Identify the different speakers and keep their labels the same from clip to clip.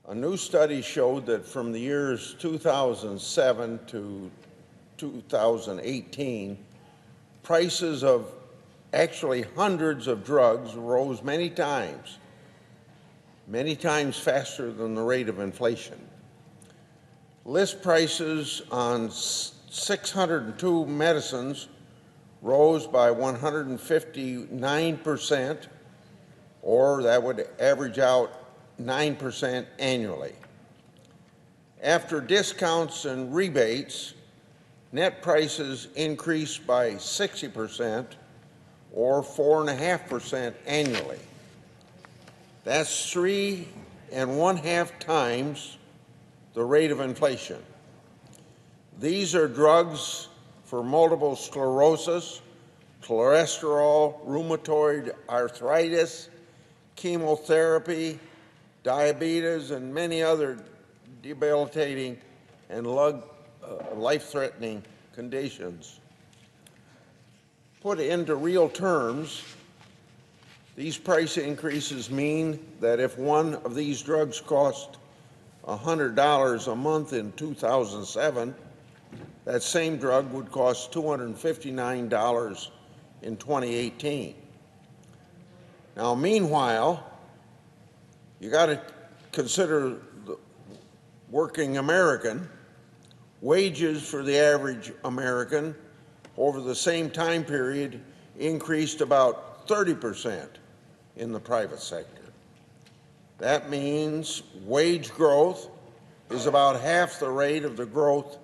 Speaker 1: A new study showed that from the years 2007 to 2018, prices of actually hundreds of drugs rose many times faster than the rate of inflation. List prices on 602 medicines rose by 159%, or that would average out 9% annually. After discounts and rebates, net prices increased by 60%, or 4.5% annually. That's 3.5 times the rate of inflation. These are drugs for multiple sclerosis, cholesterol, rheumatoid arthritis, chemotherapy, diabetes, and many other debilitating and life-threatening conditions. Put into real terms, these price increases mean that if one of these drugs cost $100 a month in 2007, that same drug would cost $259 in 2018. Now, meanwhile, you got to consider the working American. Wages for the average American over the same time period increased about 30% in the private sector. That means wage growth is about half the rate of the growth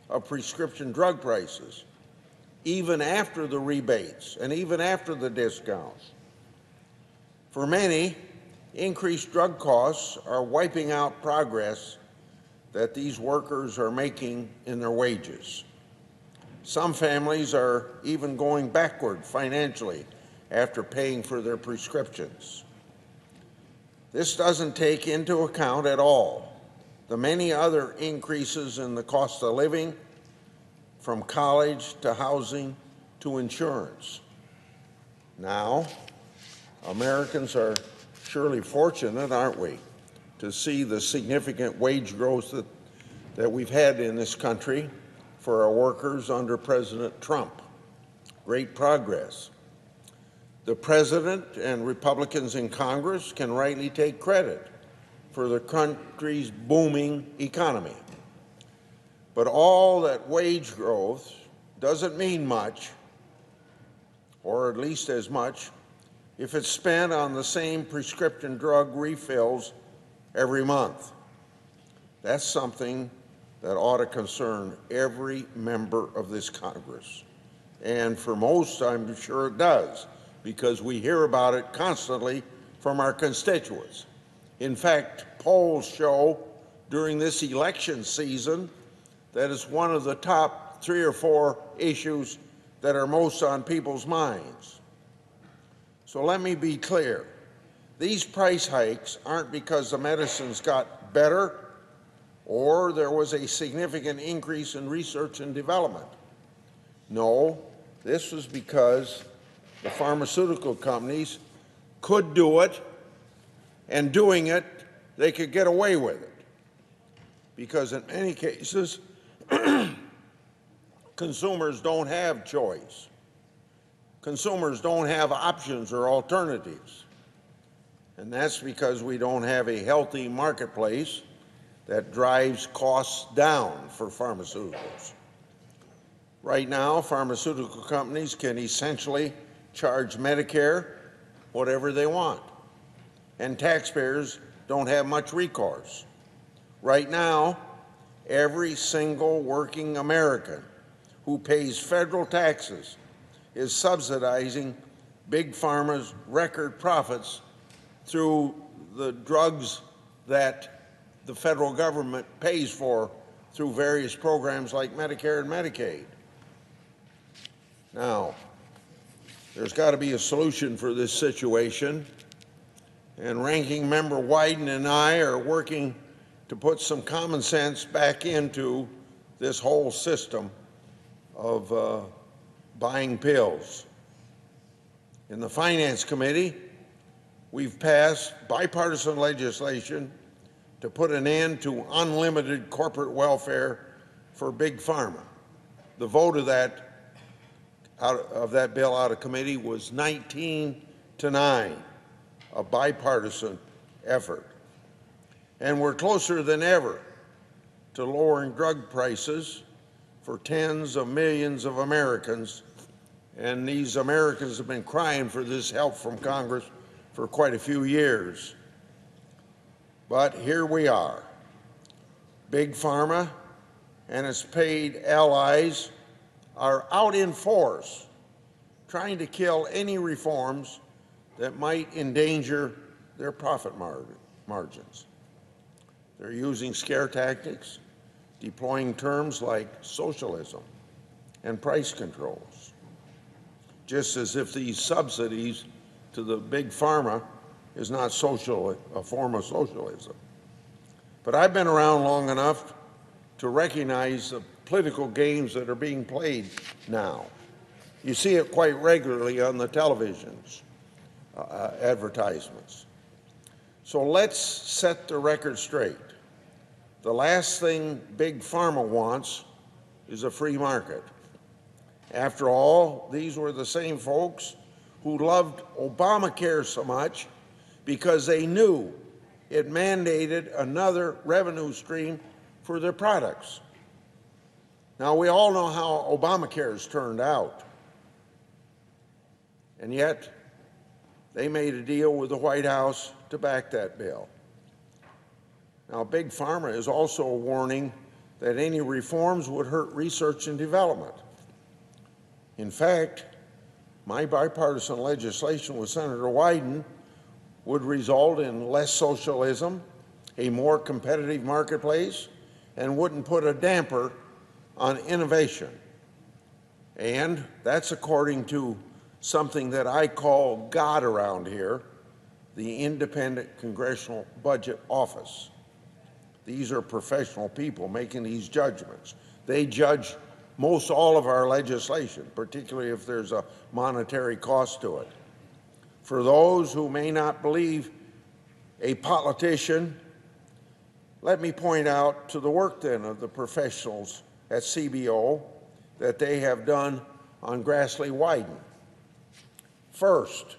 Speaker 1: of prescription drug prices, even after the rebates and even after the discounts. For many, increased drug costs are wiping out progress that these workers are making in their wages. Some families are even going backward financially after paying for their prescriptions. This doesn't take into account at all the many other increases in the cost of living, from college to housing to insurance. Now, Americans are surely fortunate, aren't we, to see the significant wage growth that we've had in this country for our workers under President Trump. Great progress. The President and Republicans in Congress can rightly take credit for the country's booming economy. But all that wage growth doesn't mean much, or at least as much, if it's spent on the same prescription drug refills every month. That's something that ought to concern every member of this Congress. And for most, I'm sure it does, because we hear about it constantly from our constituents. In fact, polls show during this election season that it's one of the top 3 or 4 issues that are most on people's minds. So let me be clear. These price hikes aren't because the medicines got better or there was a significant increase in research and development. No, this was because the pharmaceutical companies could do it, and doing it, they could get away with it. Because in many cases, consumers don't have choice. Consumers don't have options or alternatives. And that's because we don't have a healthy marketplace that drives costs down for pharmaceuticals. Right now, pharmaceutical companies can essentially charge Medicare whatever they want, and taxpayers don't have much recourse. Right now, every single working American who pays federal taxes is subsidizing Big Pharma's record profits through the drugs that the federal government pays for through various programs like Medicare and Medicaid. Now, there's got to be a solution for this situation, and Ranking Member Wyden and I are working to put some common sense back into this whole system of buying pills. In the Finance Committee, we've passed bipartisan legislation to put an end to unlimited corporate welfare for Big Pharma. The vote of that bill out of committee was 19-9, a bipartisan effort. And we're closer than ever to lowering drug prices for tens of millions of Americans, and these Americans have been crying for this help from Congress for quite a few years. But here we are. Big Pharma and its paid allies are out in force, trying to kill any reforms that might endanger their profit margins. They're using scare tactics, deploying terms like socialism and price controls, just as if these subsidies to the Big Pharma is not a form of socialism. But I've been around long enough to recognize the political games that are being played now. You see it quite regularly on the televisions, advertisements. So let's set the record straight. The last thing Big Pharma wants is a free market. After all, these were the same folks who loved Obamacare so much because they knew it mandated another revenue stream for their products. Now, we all know how Obamacare has turned out, and yet they made a deal with the White House to back that bill. Now, Big Pharma is also warning that any reforms would hurt research and development. In fact, my bipartisan legislation with Senator Wyden would result in less socialism, a more competitive marketplace, and wouldn't put a damper on innovation. And that's according to something that I call God around here, the Independent Congressional Budget Office. These are professional people making these judgments. They judge most all of our legislation, particularly if there's a monetary cost to it. For those who may not believe a politician, let me point out to the work then of the professionals at CBO that they have done on Grassley Wyden. First,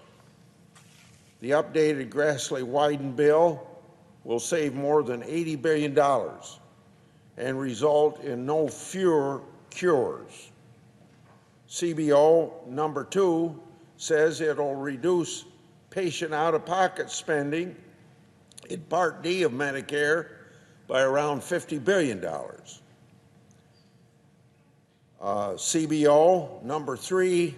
Speaker 1: the updated Grassley Wyden bill will save more than $80 billion and result in no fewer cures. CBO number 2 says it'll reduce patient out-of-pocket spending in Part D of Medicare by around $50 billion. CBO number 3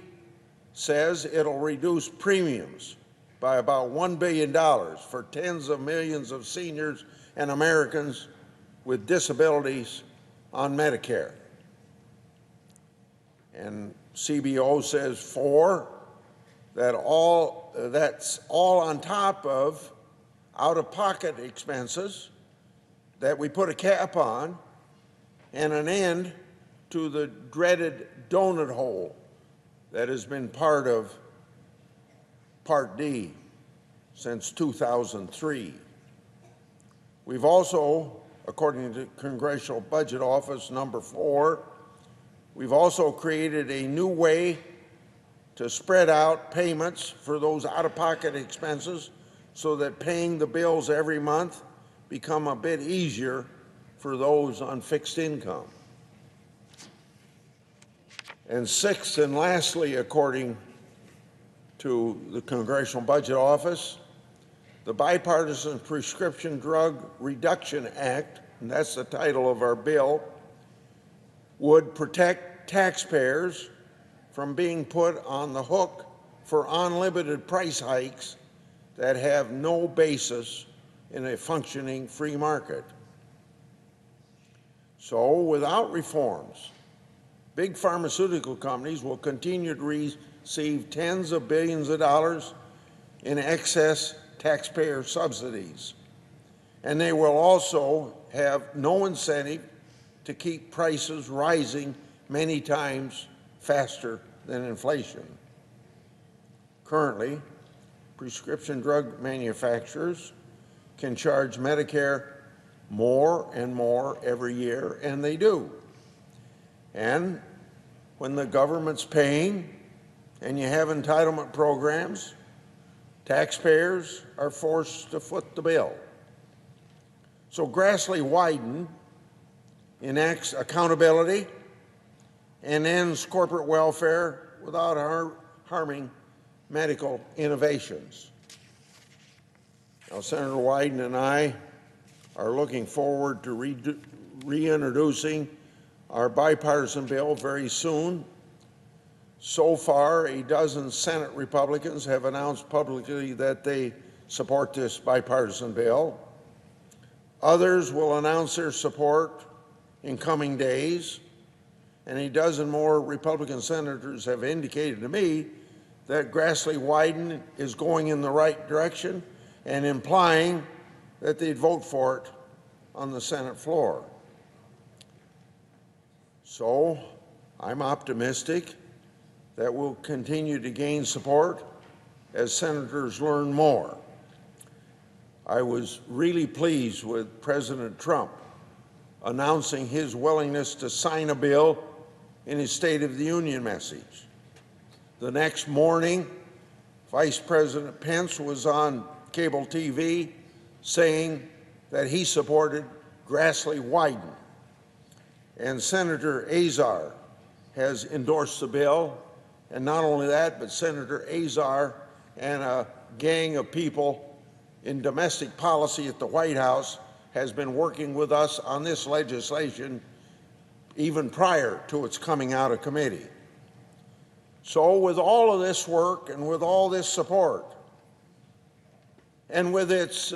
Speaker 1: says it'll reduce premiums by about $1 billion for tens of millions of seniors and Americans with disabilities on Medicare. And CBO says 4, that's all on top of out-of-pocket expenses that we put a cap on and an end to the dreaded donut hole that has been part of Part D since 2003. We've also, according to Congressional Budget Office number 4, we've also created a new way to spread out payments for those out-of-pocket expenses so that paying the bills every month become a bit easier for those on fixed income. And sixth and lastly, according to the Congressional Budget Office, the Bipartisan Prescription Drug Reduction Act, and that's the title of our bill, would protect taxpayers from being put on the hook for unlimited price hikes that have no basis in a functioning free market. So, without reforms, big pharmaceutical companies will continue to receive tens of billions of dollars in excess taxpayer subsidies. And they will also have no incentive to keep prices rising many times faster than inflation. Currently, prescription drug manufacturers can charge Medicare more and more every year, and they do. And when the government's paying and you have entitlement programs, taxpayers are forced to foot the bill. So Grassley-Wyden enacts accountability and ends corporate welfare without harming medical innovations. Now, Senator Wyden and I are looking forward to reintroducing our bipartisan bill very soon. So far, a dozen Senate Republicans have announced publicly that they support this bipartisan bill. Others will announce their support in coming days, and a dozen more Republican senators have indicated to me that Grassley-Wyden is going in the right direction and implying that they'd vote for it on the Senate floor. So I'm optimistic that we'll continue to gain support as senators learn more. I was really pleased with President Trump announcing his willingness to sign a bill in his State of the Union message. The next morning, Vice President Pence was on cable TV saying that he supported Grassley-Wyden. And Senator Azar has endorsed the bill. And not only that, but Senator Azar and a gang of people in domestic policy at the White House has been working with us on this legislation even prior to its coming out of committee. So with all of this work and with all this support, and with its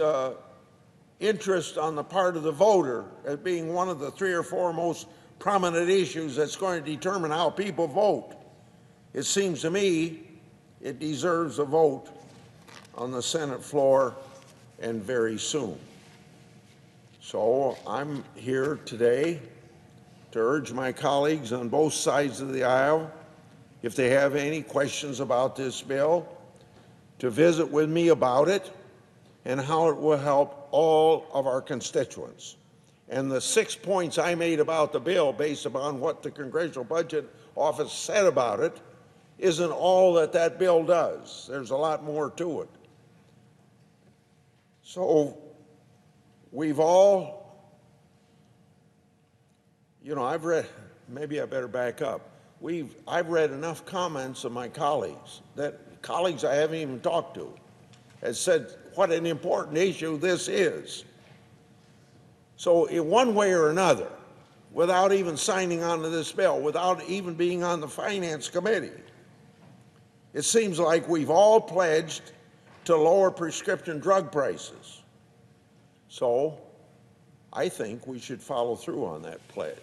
Speaker 1: interest on the part of the voter as being one of the 3 or 4 most prominent issues that's going to determine how people vote, it seems to me it deserves a vote on the Senate floor, and very soon. So I'm here today to urge my colleagues on both sides of the aisle, if they have any questions about this bill, to visit with me about it and how it will help all of our constituents. And the 6 points I made about the bill, based upon what the Congressional Budget Office said about it, isn't all that that bill does. There's a lot more to it. So we've all, I've read, maybe I better back up. I've read enough comments of my colleagues, that colleagues I haven't even talked to, has said what an important issue this is. So in one way or another, without even signing on to this bill, without even being on the Finance Committee, it seems like we've all pledged to lower prescription drug prices. So I think we should follow through on that pledge.